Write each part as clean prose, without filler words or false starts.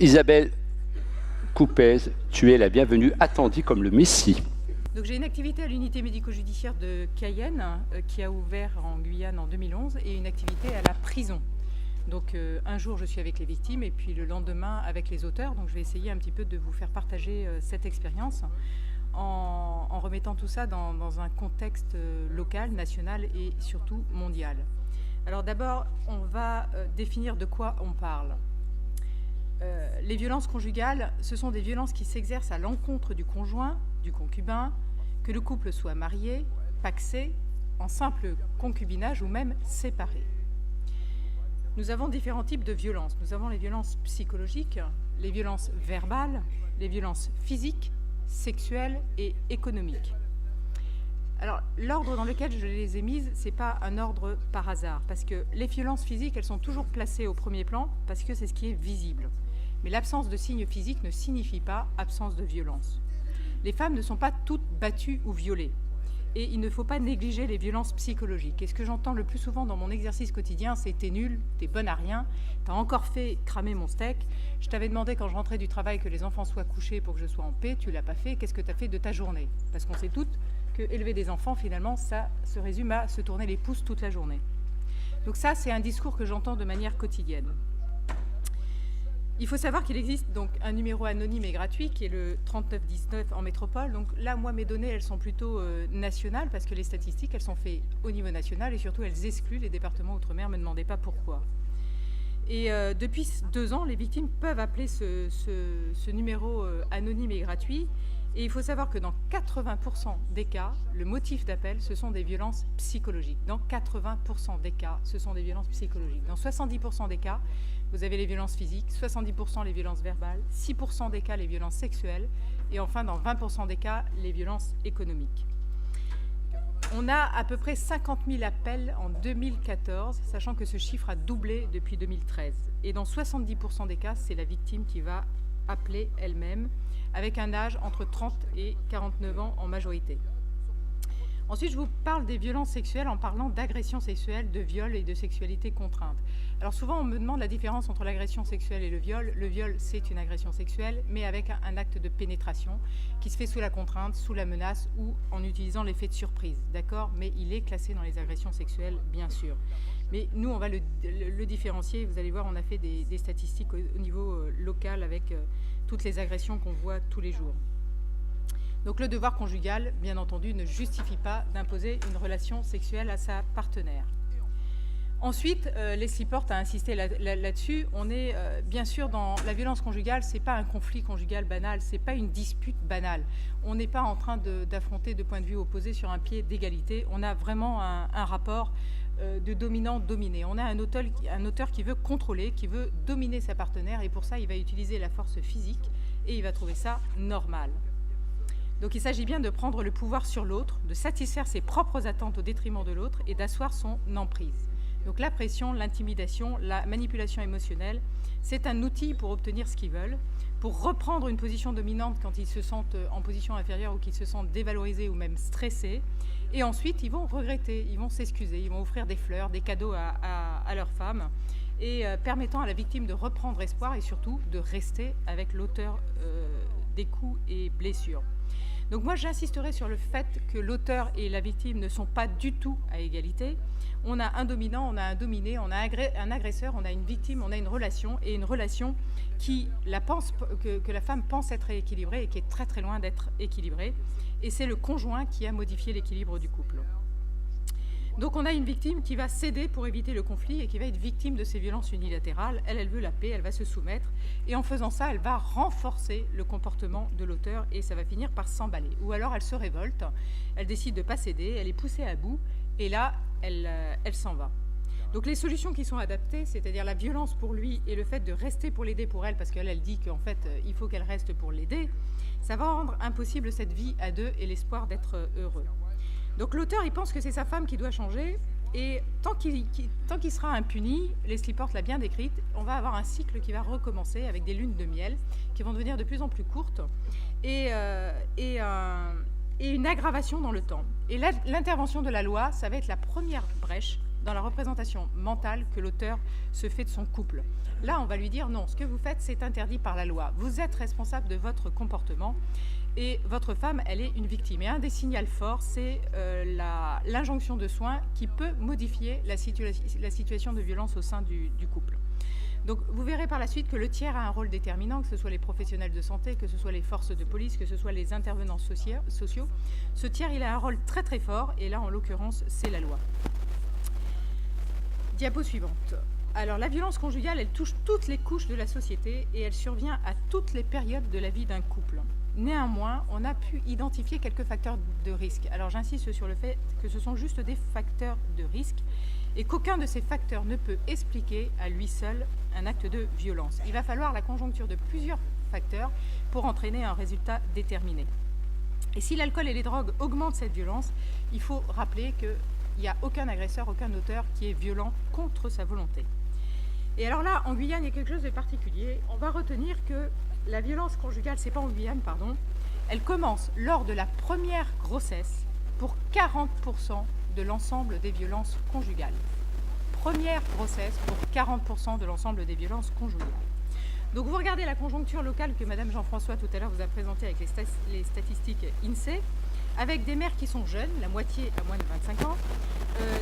Isabelle Coupez, tu es la bienvenue, attendue comme le Messie. Donc j'ai une activité à l'unité médico-judiciaire de Cayenne qui a ouvert en Guyane en 2011 et une activité à la prison. Donc un jour je suis avec les victimes et puis le lendemain avec les auteurs. Donc je vais essayer un petit peu de vous faire partager cette expérience en remettant tout ça dans un contexte local, national et surtout mondial. Alors d'abord on va définir de quoi on parle. Les violences conjugales, ce sont des violences qui s'exercent à l'encontre du conjoint, du concubin, que le couple soit marié, pacsé, en simple concubinage ou même séparé. Nous avons différents types de violences. Nous avons les violences psychologiques, les violences verbales, les violences physiques, sexuelles et économiques. Alors, l'ordre dans lequel je les ai mises, ce n'est pas un ordre par hasard, parce que les violences physiques, elles sont toujours placées au premier plan, parce que c'est ce qui est visible. Mais l'absence de signes physiques ne signifie pas absence de violence. Les femmes ne sont pas toutes battues ou violées. Et il ne faut pas négliger les violences psychologiques. Et ce que j'entends le plus souvent dans mon exercice quotidien, c'est « t'es nul, t'es bonne à rien, t'as encore fait cramer mon steak, je t'avais demandé quand je rentrais du travail que les enfants soient couchés pour que je sois en paix, tu l'as pas fait, qu'est-ce que t'as fait de ta journée ?» Parce qu'on sait toutes que élever des enfants, finalement, ça se résume à se tourner les pouces toute la journée. Donc ça, c'est un discours que j'entends de manière quotidienne. Il faut savoir qu'il existe donc un numéro anonyme et gratuit qui est le 3919 en métropole. Donc là, moi, mes données, elles sont plutôt nationales parce que les statistiques, elles sont faites au niveau national et surtout, elles excluent les départements outre-mer. Ne me demandez pas pourquoi. Et depuis 2 ans, les victimes peuvent appeler ce numéro anonyme et gratuit. Et il faut savoir que dans 80% des cas, le motif d'appel, ce sont des violences psychologiques. Dans 80% des cas, ce sont des violences psychologiques. Dans 70% des cas, vous avez les violences physiques, 70% les violences verbales, 6% des cas les violences sexuelles et enfin dans 20% des cas les violences économiques. On a à peu près 50 000 appels en 2014, sachant que ce chiffre a doublé depuis 2013. Et dans 70% des cas, c'est la victime qui va appeler elle-même, avec un âge entre 30 et 49 ans en majorité. Ensuite, je vous parle des violences sexuelles en parlant d'agression sexuelle, de viol et de sexualité contrainte. Alors souvent, on me demande la différence entre l'agression sexuelle et le viol. Le viol, c'est une agression sexuelle, mais avec un acte de pénétration qui se fait sous la contrainte, sous la menace ou en utilisant l'effet de surprise, d'accord ? Mais il est classé dans les agressions sexuelles, bien sûr. Mais nous, on va le différencier. Vous allez voir, on a fait des statistiques au niveau local avec toutes les agressions qu'on voit tous les jours. Donc le devoir conjugal, bien entendu, ne justifie pas d'imposer une relation sexuelle à sa partenaire. Ensuite, Leslie Porte a insisté là-dessus. On est bien sûr dans la violence conjugale, c'est pas un conflit conjugal banal, c'est pas une dispute banale. On n'est pas en train d'affronter 2 points de vue opposés sur un pied d'égalité. On a vraiment un rapport de dominant-dominé. On a un auteur qui veut contrôler, qui veut dominer sa partenaire et pour ça, il va utiliser la force physique et il va trouver ça normal. Donc il s'agit bien de prendre le pouvoir sur l'autre, de satisfaire ses propres attentes au détriment de l'autre et d'asseoir son emprise. Donc la pression, l'intimidation, la manipulation émotionnelle, c'est un outil pour obtenir ce qu'ils veulent, pour reprendre une position dominante quand ils se sentent en position inférieure ou qu'ils se sentent dévalorisés ou même stressés. Et ensuite, ils vont regretter, ils vont s'excuser, ils vont offrir des fleurs, des cadeaux à leur femme et permettant à la victime de reprendre espoir et surtout de rester avec l'auteur des coups et blessures. Donc moi, j'insisterai sur le fait que l'auteur et la victime ne sont pas du tout à égalité. On a un dominant, on a un dominé, on a un agresseur, on a une victime, on a une relation que la femme pense être équilibrée et qui est très très loin d'être équilibrée. Et c'est le conjoint qui a modifié l'équilibre du couple. Donc on a une victime qui va céder pour éviter le conflit et qui va être victime de ces violences unilatérales. Elle veut la paix, elle va se soumettre. Et en faisant ça, elle va renforcer le comportement de l'auteur et ça va finir par s'emballer. Ou alors elle se révolte, elle décide de ne pas céder, elle est poussée à bout et là, elle s'en va. Donc les solutions qui sont adaptées, c'est-à-dire la violence pour lui et le fait de rester pour l'aider pour elle, parce qu'elle dit qu'en fait, il faut qu'elle reste pour l'aider, ça va rendre impossible cette vie à deux et l'espoir d'être heureux. Donc l'auteur, il pense que c'est sa femme qui doit changer et tant qu'il sera impuni, Leslie Porte l'a bien décrite, on va avoir un cycle qui va recommencer avec des lunes de miel qui vont devenir de plus en plus courtes et une aggravation dans le temps. Et l'intervention de la loi, ça va être la première brèche dans la représentation mentale que l'auteur se fait de son couple. Là, on va lui dire non, ce que vous faites, c'est interdit par la loi. Vous êtes responsable de votre comportement et votre femme, elle est une victime. Et un des signaux forts, c'est l'injonction de soins qui peut modifier la situation de violence au sein du couple. Donc vous verrez par la suite que le tiers a un rôle déterminant, que ce soit les professionnels de santé, que ce soit les forces de police, que ce soit les intervenants sociaux. Ce tiers, il a un rôle très très fort, et là en l'occurrence, c'est la loi. Diapo suivante. Alors la violence conjugale, elle touche toutes les couches de la société et elle survient à toutes les périodes de la vie d'un couple. Néanmoins, on a pu identifier quelques facteurs de risque. Alors j'insiste sur le fait que ce sont juste des facteurs de risque et qu'aucun de ces facteurs ne peut expliquer à lui seul un acte de violence. Il va falloir la conjoncture de plusieurs facteurs pour entraîner un résultat déterminé. Et si l'alcool et les drogues augmentent cette violence, il faut rappeler qu'il n'y a aucun agresseur, aucun auteur qui est violent contre sa volonté. Et alors là, en Guyane, il y a quelque chose de particulier. On va retenir que la violence conjugale, c'est pas en Guyane, pardon, elle commence lors de la première grossesse pour 40% de l'ensemble des violences conjugales. Première grossesse pour 40% de l'ensemble des violences conjugales. Donc vous regardez la conjoncture locale que Madame Jean-François tout à l'heure vous a présentée avec les statistiques INSEE, avec des mères qui sont jeunes, la moitié à moins de 25 ans,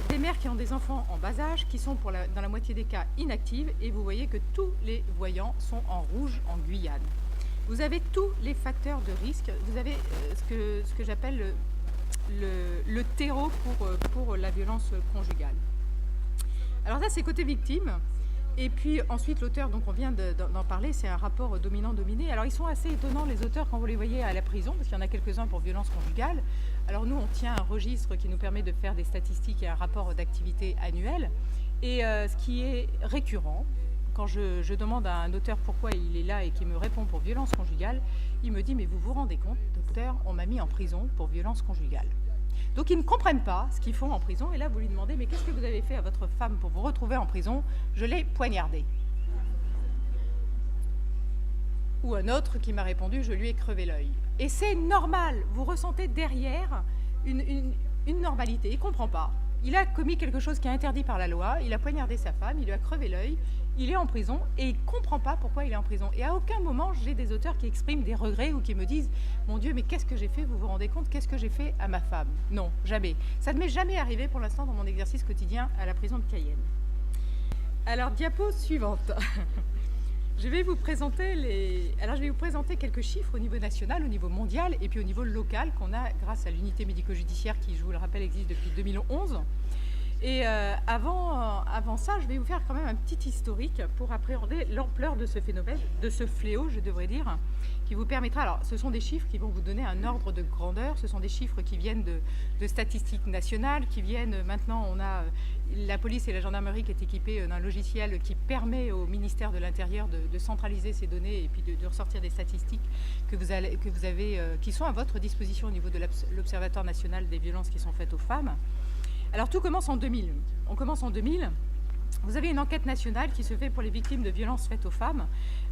des mères qui ont des enfants en bas âge, qui sont dans la moitié des cas inactives, et vous voyez que tous les voyants sont en rouge en Guyane. Vous avez tous les facteurs de risque, vous avez ce que j'appelle le terreau pour la violence conjugale. Alors ça, c'est côté victime. Et puis ensuite, l'auteur, donc on vient d'en parler, c'est un rapport dominant-dominé. Alors ils sont assez étonnants, les auteurs, quand vous les voyez à la prison, parce qu'il y en a quelques-uns pour violence conjugale. Alors nous, on tient un registre qui nous permet de faire des statistiques et un rapport d'activité annuel. Et ce qui est récurrent, quand je demande à un auteur pourquoi il est là et qu'il me répond pour violence conjugale, il me dit « Mais vous vous rendez compte, docteur, on m'a mis en prison pour violence conjugale ». Donc ils ne comprennent pas ce qu'ils font en prison, et là vous lui demandez « Mais qu'est-ce que vous avez fait à votre femme pour vous retrouver en prison ?»« Je l'ai poignardée. » Ou un autre qui m'a répondu « Je lui ai crevé l'œil. » Et c'est normal, vous ressentez derrière une normalité, il ne comprend pas. Il a commis quelque chose qui est interdit par la loi, il a poignardé sa femme, il lui a crevé l'œil, il est en prison et il ne comprend pas pourquoi il est en prison. Et à aucun moment, j'ai des auteurs qui expriment des regrets ou qui me disent « Mon Dieu, mais qu'est-ce que j'ai fait? Vous vous rendez compte? Qu'est-ce que j'ai fait à ma femme ?» Non, jamais. Ça ne m'est jamais arrivé pour l'instant dans mon exercice quotidien à la prison de Cayenne. Alors, diapo suivante. Je vais vous présenter quelques chiffres au niveau national, au niveau mondial et puis au niveau local qu'on a grâce à l'unité médico-judiciaire qui, je vous le rappelle, existe depuis 2011. Et avant ça, je vais vous faire quand même un petit historique pour appréhender l'ampleur de ce phénomène, de ce fléau, je devrais dire, qui vous permettra... Alors, ce sont des chiffres qui vont vous donner un ordre de grandeur, ce sont des chiffres qui viennent de statistiques nationales, qui viennent... Maintenant, on a la police et la gendarmerie qui est équipée d'un logiciel qui permet au ministère de l'Intérieur de centraliser ces données et puis de ressortir des statistiques qui sont à votre disposition au niveau de l'Observatoire national des violences qui sont faites aux femmes. Alors tout commence en 2000. On commence en 2000. Vous avez une enquête nationale qui se fait pour les victimes de violences faites aux femmes.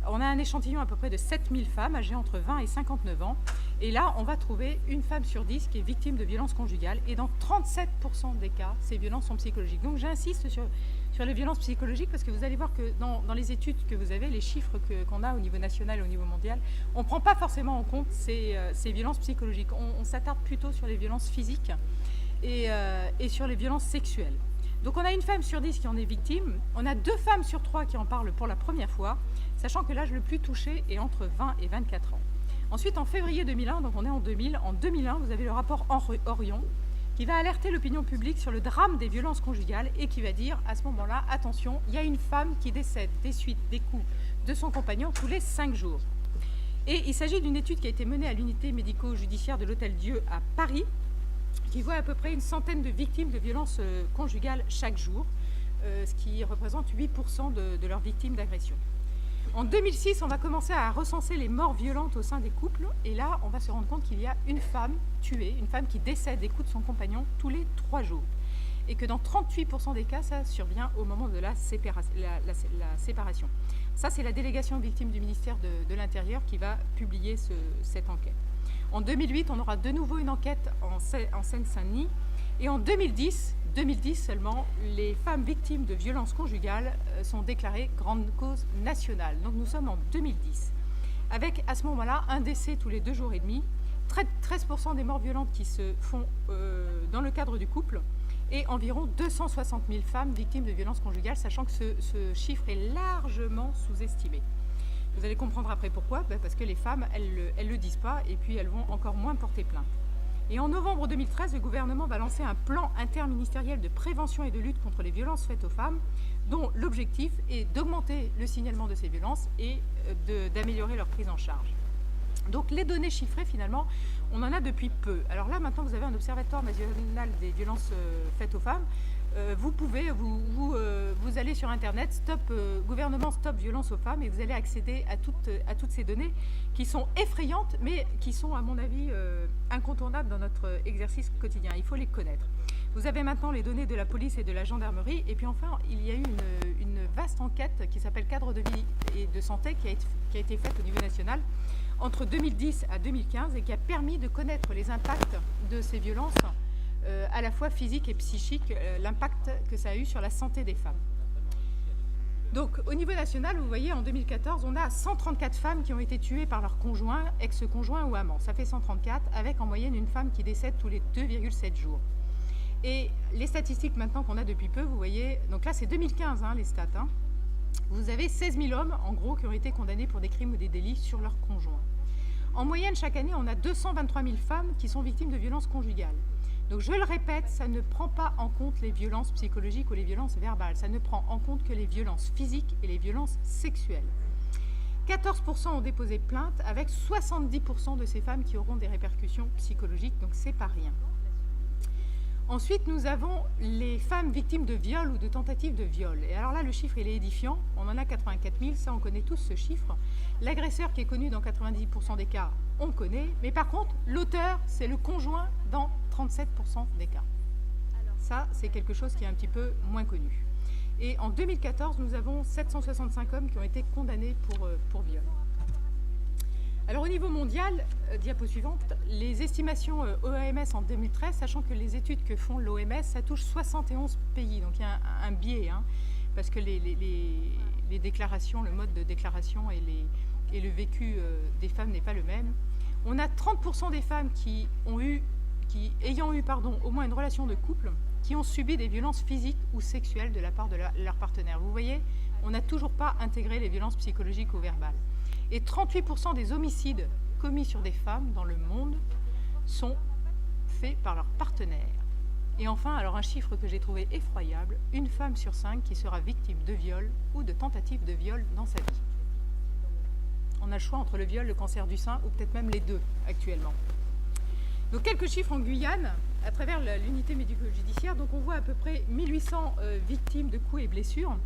On a un échantillon à peu près de 7000 femmes âgées entre 20 et 59 ans. Et là, on va trouver une femme sur 10 qui est victime de violences conjugales. Et dans 37% des cas, ces violences sont psychologiques. Donc j'insiste sur les violences psychologiques parce que vous allez voir que dans les études que vous avez, les chiffres qu'on a au niveau national et au niveau mondial, on ne prend pas forcément en compte ces violences psychologiques. On s'attarde plutôt sur les violences physiques et sur les violences sexuelles. Donc on a une femme sur 10 qui en est victime, on a 2 femmes sur 3 qui en parlent pour la première fois, sachant que l'âge le plus touché est entre 20 et 24 ans. Ensuite, en février 2001, donc on est en 2000, en 2001, vous avez le rapport Orion qui va alerter l'opinion publique sur le drame des violences conjugales et qui va dire à ce moment-là, attention, il y a une femme qui décède des suites des coups de son compagnon tous les 5 jours. Et il s'agit d'une étude qui a été menée à l'unité médico-judiciaire de l'Hôtel-Dieu à Paris, qui voit à peu près une centaine de victimes de violences conjugales chaque jour, ce qui représente 8% de leurs victimes d'agression. En 2006, on va commencer à recenser les morts violentes au sein des couples, et là, on va se rendre compte qu'il y a une femme tuée, une femme qui décède des coups de son compagnon tous les 3 jours. Et que dans 38% des cas, ça survient au moment de la séparation. Ça, c'est la délégation victime du ministère de l'Intérieur qui va publier cette enquête. En 2008, on aura de nouveau une enquête en Seine-Saint-Denis Et en 2010 seulement, les femmes victimes de violences conjugales sont déclarées grande cause nationale. Donc nous sommes en 2010, avec à ce moment-là un décès tous les 2 jours et demi, 13% des morts violentes qui se font dans le cadre du couple, et environ 260 000 femmes victimes de violences conjugales, sachant que ce chiffre est largement sous-estimé. Vous allez comprendre après pourquoi, parce que les femmes, elles le disent pas, et puis elles vont encore moins porter plainte. Et en novembre 2013, le gouvernement va lancer un plan interministériel de prévention et de lutte contre les violences faites aux femmes, dont l'objectif est d'augmenter le signalement de ces violences et d'améliorer leur prise en charge. Donc les données chiffrées, finalement, on en a depuis peu. Alors là, maintenant, vous avez un observatoire national des violences faites aux femmes. Vous pouvez, vous allez sur Internet, gouvernement stop violence aux femmes, et vous allez accéder à toutes ces données qui sont effrayantes, mais qui sont, à mon avis, incontournables dans notre exercice quotidien. Il faut les connaître. Vous avez maintenant les données de la police et de la gendarmerie, et puis enfin, il y a eu une vaste enquête qui s'appelle Cadre de vie et de santé, qui a été faite au niveau national entre 2010 à 2015, et qui a permis de connaître les impacts de ces violences, à la fois physiques et psychiques, l'impact que ça a eu sur la santé des femmes. Donc au niveau national, vous voyez, en 2014, on a 134 femmes qui ont été tuées par leur conjoint, ex-conjoint ou amant. Ça fait 134, avec en moyenne une femme qui décède tous les 2,7 jours. Et les statistiques maintenant qu'on a depuis peu, vous voyez, donc là c'est 2015 les stats, vous avez 16 000 hommes en gros qui ont été condamnés pour des crimes ou des délits sur leur conjoint. En moyenne, chaque année, on a 223 000 femmes qui sont victimes de violences conjugales. Donc je le répète, ça ne prend pas en compte les violences psychologiques ou les violences verbales, ça ne prend en compte que les violences physiques et les violences sexuelles. 14% ont déposé plainte, avec 70% de ces femmes qui auront des répercussions psychologiques, donc c'est pas rien. Ensuite, nous avons les femmes victimes de viol ou de tentatives de viol. Et alors là, le chiffre, il est édifiant. On en a 84 000, ça, on connaît tous ce chiffre. L'agresseur qui est connu dans 90% des cas, on connaît. Mais par contre, l'auteur, c'est le conjoint dans 37% des cas. Ça, c'est quelque chose qui est un petit peu moins connu. Et en 2014, nous avons 765 hommes qui ont été condamnés pour viol. Alors au niveau mondial, diapo suivante, les estimations OMS en 2013, sachant que les études que font l'OMS, ça touche 71 pays, donc il y a un biais, parce que les déclarations, le mode de déclaration et le vécu des femmes n'est pas le même. On a 30% des femmes ayant eu au moins une relation de couple, qui ont subi des violences physiques ou sexuelles de la part de leur partenaire. Vous voyez, on n'a toujours pas intégré les violences psychologiques ou verbales. Et 38% des homicides commis sur des femmes dans le monde sont faits par leur partenaire. Et enfin, alors un chiffre que j'ai trouvé effroyable, une femme sur 5 qui sera victime de viol ou de tentative de viol dans sa vie. On a le choix entre le viol, le cancer du sein, ou peut-être même les deux actuellement. Donc quelques chiffres en Guyane, à travers l'unité médico-judiciaire. Donc on voit à peu près 1800 victimes de coups et blessures.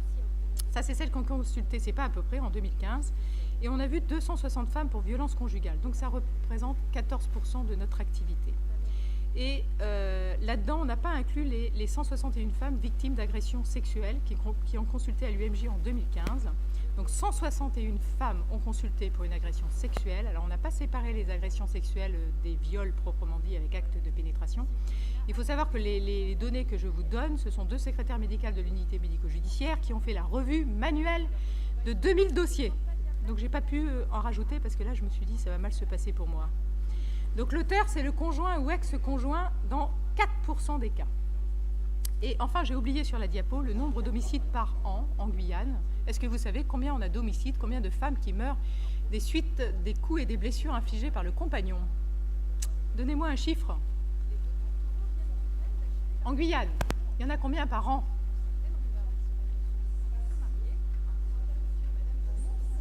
Ça, c'est celle qu'on consultait, c'est pas à peu près, en 2015. Et on a vu 260 femmes pour violences conjugales. Donc ça représente 14% de notre activité. Et là-dedans, on n'a pas inclus les 161 femmes victimes d'agressions sexuelles qui ont consulté à l'UMJ en 2015. Donc 161 femmes ont consulté pour une agression sexuelle. Alors on n'a pas séparé les agressions sexuelles des viols proprement dit avec acte de pénétration. Il faut savoir que les données que je vous donne, ce sont 2 secrétaires médicales de l'unité médico-judiciaire qui ont fait la revue manuelle de 2000 dossiers. Donc j'ai pas pu en rajouter parce que là je me suis dit ça va mal se passer pour moi. Donc l'auteur c'est le conjoint ou ex-conjoint dans 4% des cas. Et enfin j'ai oublié sur la diapo le nombre d'homicides par an en Guyane. Est-ce que vous savez combien on a d'homicides, combien de femmes qui meurent des suites des coups et des blessures infligées par le compagnon? Donnez-moi un chiffre. En Guyane, il y en a combien par an?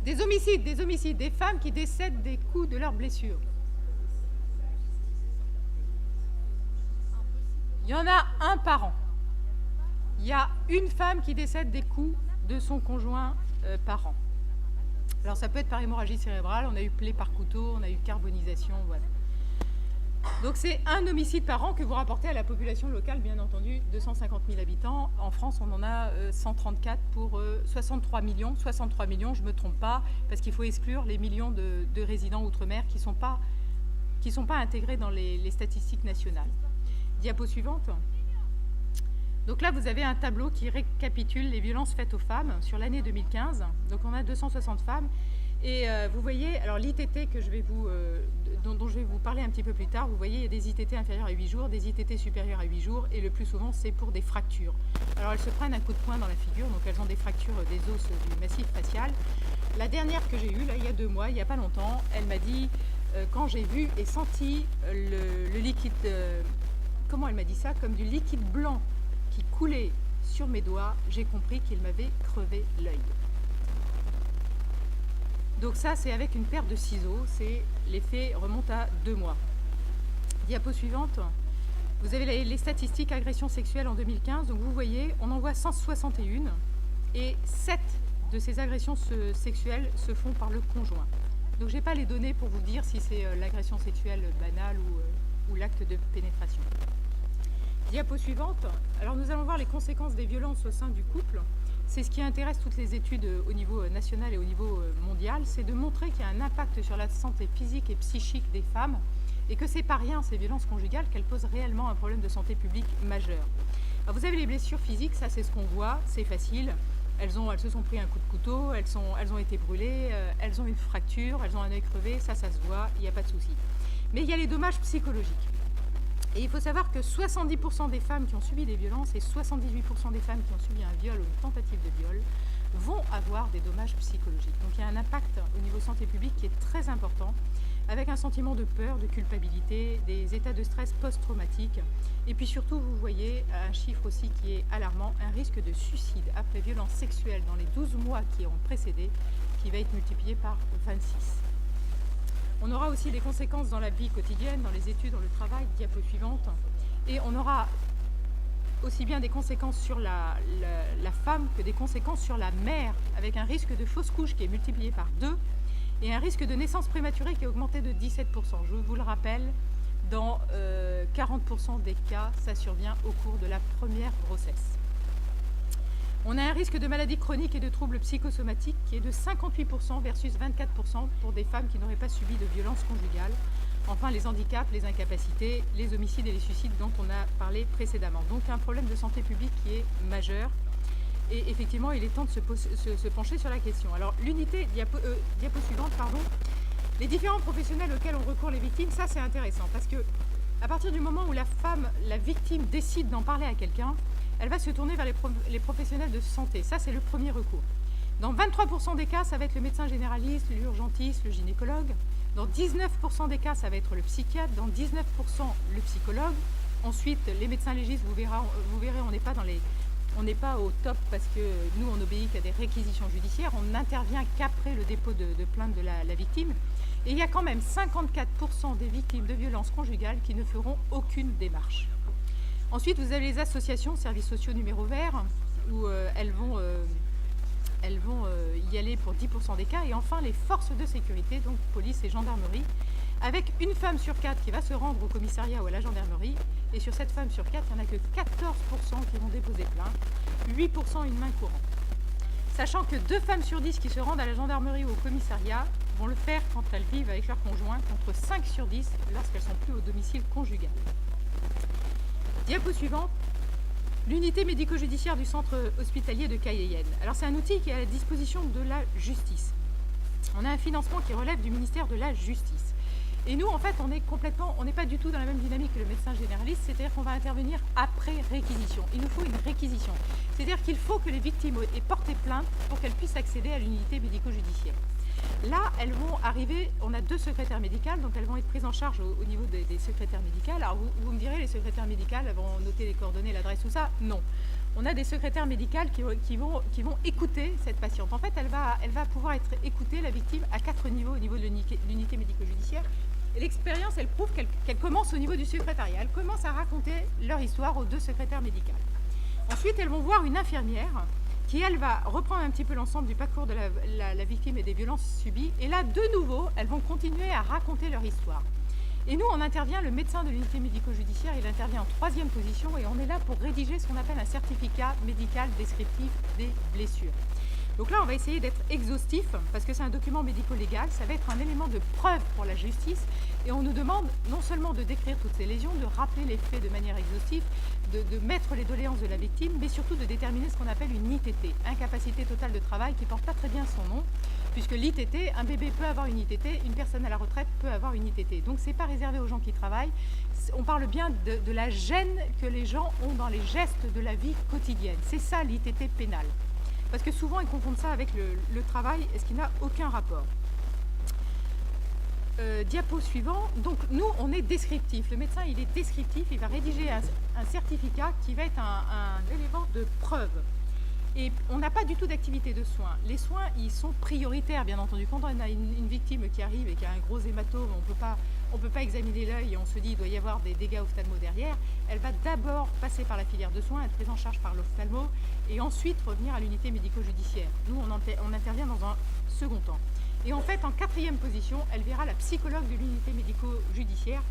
Des homicides, des femmes qui décèdent des coups de leurs blessures. Il y en a un par an. Il y a une femme qui décède des coups de son conjoint par an. Alors ça peut être par hémorragie cérébrale, on a eu plaie par couteau, on a eu carbonisation, voilà. Donc c'est un homicide par an que vous rapportez à la population locale, bien entendu, 250 000 habitants. En France, on en a 134 pour 63 millions. 63 millions, je ne me trompe pas, parce qu'il faut exclure les millions de résidents outre-mer qui ne sont pas intégrés dans les statistiques nationales. Diapo suivante. Donc là, vous avez un tableau qui récapitule les violences faites aux femmes sur l'année 2015. Donc on a 260 femmes. Et vous voyez, alors l'ITT dont je vais vous parler un petit peu plus tard, vous voyez, il y a des ITT inférieurs à 8 jours, des ITT supérieurs à 8 jours, et le plus souvent, c'est pour des fractures. Alors elles se prennent un coup de poing dans la figure, donc elles ont des fractures des os du massif facial. La dernière que j'ai eue, là, il y a 2 mois, il n'y a pas longtemps, elle m'a dit, quand j'ai vu et senti le liquide, comment elle m'a dit ça, comme du liquide blanc qui coulait sur mes doigts, j'ai compris qu'il m'avait crevé l'œil. Donc ça, c'est avec une paire de ciseaux, l'effet remonte à 2 mois. Diapo suivante, vous avez les statistiques agressions sexuelles en 2015, donc vous voyez, on en voit 161, et 7 de ces agressions sexuelles se font par le conjoint. Donc je n'ai pas les données pour vous dire si c'est l'agression sexuelle banale ou l'acte de pénétration. Diapo suivante, alors nous allons voir les conséquences des violences au sein du couple. C'est ce qui intéresse toutes les études au niveau national et au niveau mondial, c'est de montrer qu'il y a un impact sur la santé physique et psychique des femmes et que c'est pas rien ces violences conjugales, qu'elles posent réellement un problème de santé publique majeur. Alors vous avez les blessures physiques, ça c'est ce qu'on voit, c'est facile. Elles se sont pris un coup de couteau, elles ont été brûlées, elles ont une fracture, elles ont un œil crevé, ça se voit, il n'y a pas de souci. Mais il y a les dommages psychologiques. Et il faut savoir que 70% des femmes qui ont subi des violences et 78% des femmes qui ont subi un viol ou une tentative de viol vont avoir des dommages psychologiques. Donc il y a un impact au niveau santé publique qui est très important, avec un sentiment de peur, de culpabilité, des états de stress post-traumatique. Et puis surtout, vous voyez un chiffre aussi qui est alarmant, un risque de suicide après violence sexuelle dans les 12 mois qui ont précédé, qui va être multiplié par 26. On aura aussi des conséquences dans la vie quotidienne, dans les études, dans le travail, diapo suivante. Et on aura aussi bien des conséquences sur la femme que des conséquences sur la mère, avec un risque de fausse couche qui est multiplié par 2 et un risque de naissance prématurée qui est augmenté de 17%. Je vous le rappelle, dans 40% des cas, ça survient au cours de la première grossesse. On a un risque de maladies chroniques et de troubles psychosomatiques qui est de 58% versus 24% pour des femmes qui n'auraient pas subi de violences conjugales. Enfin, les handicaps, les incapacités, les homicides et les suicides dont on a parlé précédemment. Donc un problème de santé publique qui est majeur. Et effectivement, il est temps de se pencher sur la question. Alors l'unité, diapo suivante, pardon. Les différents professionnels auxquels on recourt les victimes, ça c'est intéressant parce que à partir du moment où la victime décide d'en parler à quelqu'un, elle va se tourner vers les professionnels de santé. Ça, c'est le premier recours. Dans 23% des cas, ça va être le médecin généraliste, l'urgentiste, le gynécologue. Dans 19% des cas, ça va être le psychiatre. Dans 19%, le psychologue. Ensuite, les médecins légistes, vous verrez, on n'est pas au top parce que nous, on obéit qu'à des réquisitions judiciaires. On n'intervient qu'après le dépôt de plainte de la victime. Et il y a quand même 54% des victimes de violences conjugales qui ne feront aucune démarche. Ensuite, vous avez les associations, services sociaux numéro vert, où elles vont y aller pour 10% des cas. Et enfin, les forces de sécurité, donc police et gendarmerie, avec une femme sur 4 qui va se rendre au commissariat ou à la gendarmerie. Et sur cette femme sur 4, il n'y en a que 14% qui vont déposer plainte, 8% une main courante. Sachant que 2 femmes sur 10 qui se rendent à la gendarmerie ou au commissariat vont le faire quand elles vivent avec leur conjoint, contre 5 sur 10 lorsqu'elles sont plus au domicile conjugal. Diapo suivante, l'unité médico-judiciaire du centre hospitalier de Cayenne. Alors c'est un outil qui est à la disposition de la justice. On a un financement qui relève du ministère de la Justice. Et nous, en fait, on n'est pas du tout dans la même dynamique que le médecin généraliste, c'est-à-dire qu'on va intervenir après réquisition. Il nous faut une réquisition. C'est-à-dire qu'il faut que les victimes aient porté plainte pour qu'elles puissent accéder à l'unité médico-judiciaire. Là, elles vont arriver, on a 2 secrétaires médicales, donc elles vont être prises en charge au niveau des secrétaires médicales. Alors vous me direz, les secrétaires médicales, elles vont noter les coordonnées, l'adresse, tout ça. Non. On a des secrétaires médicales qui vont écouter cette patiente. En fait, elle va pouvoir être écoutée, la victime, à 4 niveaux au niveau de l'unité médico-judiciaire. Et l'expérience, elle prouve qu'elle commence au niveau du secrétariat. Elles commencent à raconter leur histoire aux 2 secrétaires médicales. Ensuite, elles vont voir une infirmière qui, elle, va reprendre un petit peu l'ensemble du parcours de la victime et des violences subies. Et là, de nouveau, elles vont continuer à raconter leur histoire. Et nous, on intervient, le médecin de l'unité médico-judiciaire, il intervient en 3e position et on est là pour rédiger ce qu'on appelle un certificat médical descriptif des blessures. Donc là, on va essayer d'être exhaustif, parce que c'est un document médico-légal, ça va être un élément de preuve pour la justice, et on nous demande non seulement de décrire toutes ces lésions, de rappeler les faits de manière exhaustive, de mettre les doléances de la victime, mais surtout de déterminer ce qu'on appelle une ITT, incapacité totale de travail, qui porte pas très bien son nom, puisque l'ITT, un bébé peut avoir une ITT, une personne à la retraite peut avoir une ITT. Donc c'est pas réservé aux gens qui travaillent, on parle bien de la gêne que les gens ont dans les gestes de la vie quotidienne. C'est ça l'ITT pénale. Parce que souvent ils confondent ça avec le travail, ce qui n'a aucun rapport. Diapo suivant, donc nous on est descriptif, le médecin il est descriptif, il va rédiger un certificat qui va être un élément de preuve. Et on n'a pas du tout d'activité de soins. Les soins, ils sont prioritaires, bien entendu. Quand on a une victime qui arrive et qui a un gros hématome, on peut pas examiner l'œil et on se dit qu'il doit y avoir des dégâts ophtalmo derrière. Elle va d'abord passer par la filière de soins, être prise en charge par l'ophtalmo et ensuite revenir à l'unité médico-judiciaire. Nous, on intervient dans un second temps. Et en fait, en quatrième position, elle verra la psychologue de l'unité médico-judiciaire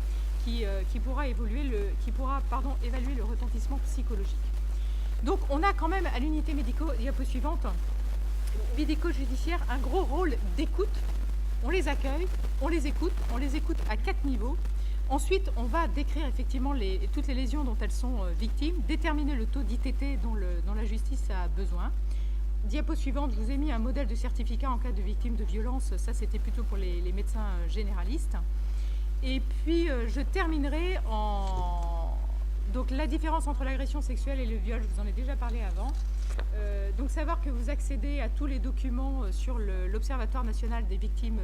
qui pourra évaluer le retentissement psychologique. Donc on a quand même à l'unité médico-judiciaire un gros rôle d'écoute. On les accueille, on les écoute à 4 niveaux. Ensuite, on va décrire effectivement toutes les lésions dont elles sont victimes, déterminer le taux d'ITT dont la justice a besoin. Diapo suivante, je vous ai mis un modèle de certificat en cas de victime de violence. Ça, c'était plutôt pour les médecins généralistes. Et puis, je terminerai donc la différence entre l'agression sexuelle et le viol, je vous en ai déjà parlé avant. Donc savoir que vous accédez à tous les documents sur l'Observatoire national des victimes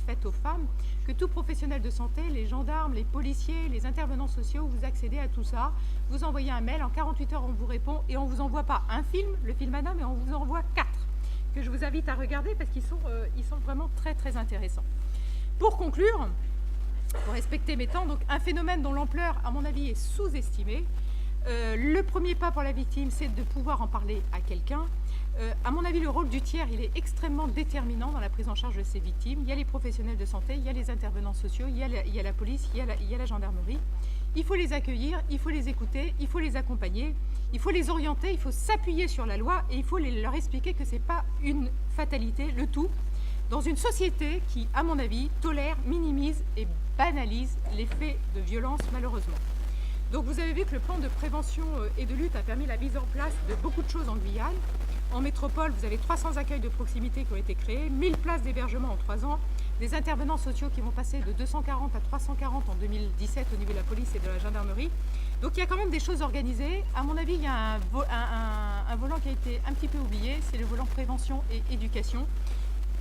faites aux femmes, que tout professionnel de santé, les gendarmes, les policiers, les intervenants sociaux, vous accédez à tout ça. Vous envoyez un mail, en 48 heures on vous répond et on ne vous envoie pas un film, le film Anna, mais on vous envoie 4 que je vous invite à regarder parce qu'ils sont vraiment très très intéressants. Pour conclure, pour respecter mes temps, donc un phénomène dont l'ampleur, à mon avis, est sous-estimée. Le premier pas pour la victime, c'est de pouvoir en parler à quelqu'un. À mon avis, le rôle du tiers, il est extrêmement déterminant dans la prise en charge de ces victimes. Il y a les professionnels de santé, il y a les intervenants sociaux, il y a la police, il y a la gendarmerie. Il faut les accueillir, il faut les écouter, il faut les accompagner, il faut les orienter, il faut s'appuyer sur la loi et il faut leur expliquer que ce n'est pas une fatalité, le tout, dans une société qui, à mon avis, tolère, minimise et banalise les faits de violence, malheureusement. Donc vous avez vu que le plan de prévention et de lutte a permis la mise en place de beaucoup de choses en Guyane. En métropole, vous avez 300 accueils de proximité qui ont été créés, 1000 places d'hébergement en 3 ans, des intervenants sociaux qui vont passer de 240 à 340 en 2017 au niveau de la police et de la gendarmerie. Donc il y a quand même des choses organisées. À mon avis, il y a un volant qui a été un petit peu oublié, c'est le volant prévention et éducation.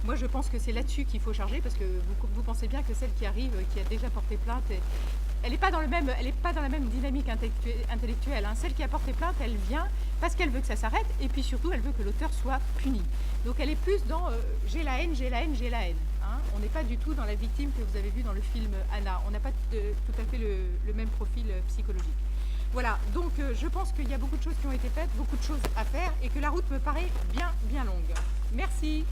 Moi, je pense que c'est là-dessus qu'il faut charger parce que vous pensez bien que celle qui arrive, qui a déjà porté plainte, elle n'est pas dans la même dynamique intellectuelle. Hein. Celle qui a porté plainte, elle vient parce qu'elle veut que ça s'arrête et puis surtout, elle veut que l'auteur soit puni. Donc, elle est plus dans j'ai la haine, j'ai la haine, j'ai la haine. Hein. On n'est pas du tout dans la victime que vous avez vue dans le film Anna. On n'a pas tout à fait le même profil psychologique. Voilà, donc je pense qu'il y a beaucoup de choses qui ont été faites, beaucoup de choses à faire et que la route me paraît bien longue. Merci.